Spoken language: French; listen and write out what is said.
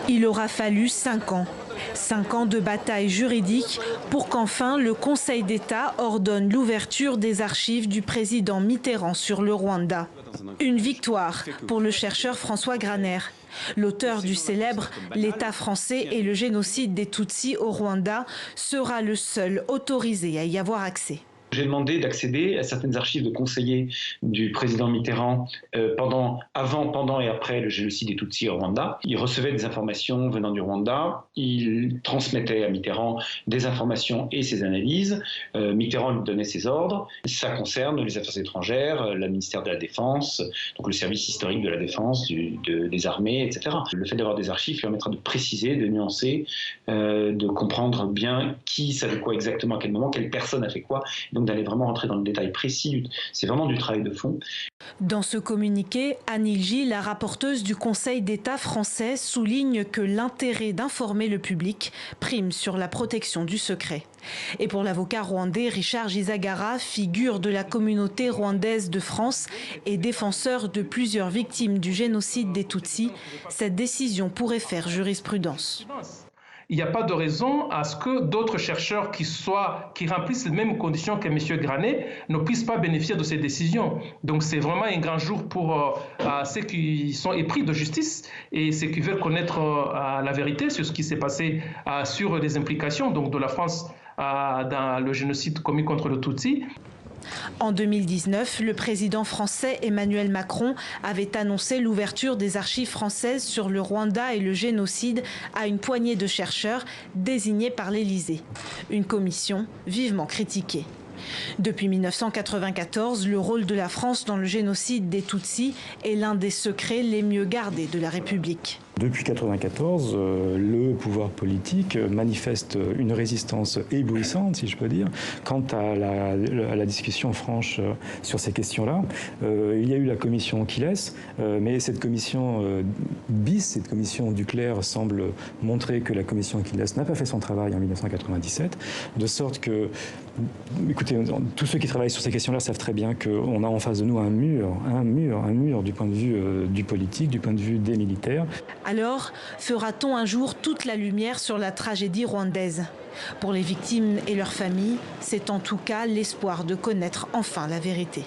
Il aura fallu 5 ans. 5 ans de bataille juridique pour qu'enfin le Conseil d'État ordonne l'ouverture des archives du président Mitterrand sur le Rwanda. Une victoire pour le chercheur François Graner. L'auteur du célèbre « L'État français et le génocide des Tutsis au Rwanda » sera le seul autorisé à y avoir accès. J'ai demandé d'accéder à certaines archives de conseillers du président Mitterrand avant, pendant et après le génocide des Tutsis au Rwanda. Il recevait des informations venant du Rwanda, il transmettait à Mitterrand des informations et ses analyses. Mitterrand lui donnait ses ordres. Ça concerne les affaires étrangères, le ministère de la Défense, donc le service historique de la Défense, des armées, etc. Le fait d'avoir des archives permettra de préciser, de nuancer, de comprendre bien qui savait quoi exactement à quel moment, quelle personne a fait quoi. Donc d'aller vraiment rentrer dans le détail précis, c'est vraiment du travail de fond. Dans ce communiqué, Anne Ilgy, la rapporteuse du Conseil d'État français, souligne que l'intérêt d'informer le public prime sur la protection du secret. Et pour l'avocat rwandais Richard Gisagara, figure de la communauté rwandaise de France et défenseur de plusieurs victimes du génocide des Tutsis, cette décision pourrait faire jurisprudence. Il n'y a pas de raison à ce que d'autres chercheurs qui remplissent les mêmes conditions que M. Graner ne puissent pas bénéficier de ces décisions. Donc c'est vraiment un grand jour pour ceux qui sont épris de justice et ceux qui veulent connaître la vérité sur ce qui s'est passé, sur les implications donc, de la France dans le génocide commis contre le Tutsi. En 2019, le président français Emmanuel Macron avait annoncé l'ouverture des archives françaises sur le Rwanda et le génocide à une poignée de chercheurs désignés par l'Élysée. Une commission vivement critiquée. Depuis 1994, le rôle de la France dans le génocide des Tutsis est l'un des secrets les mieux gardés de la République. Depuis 1994, le pouvoir politique manifeste une résistance éblouissante, si je peux dire, quant à la discussion franche sur ces questions-là. Il y a eu la commission Quiles, mais cette commission cette commission Duclerc semble montrer que la commission Quiles n'a pas fait son travail en 1997, de sorte que, écoutez, tous ceux qui travaillent sur ces questions-là savent très bien qu'on a en face de nous un mur du point de vue du politique, du point de vue des militaires. Alors, fera-t-on un jour toute la lumière sur la tragédie rwandaise? Pour les victimes et leurs familles, c'est en tout cas l'espoir de connaître enfin la vérité.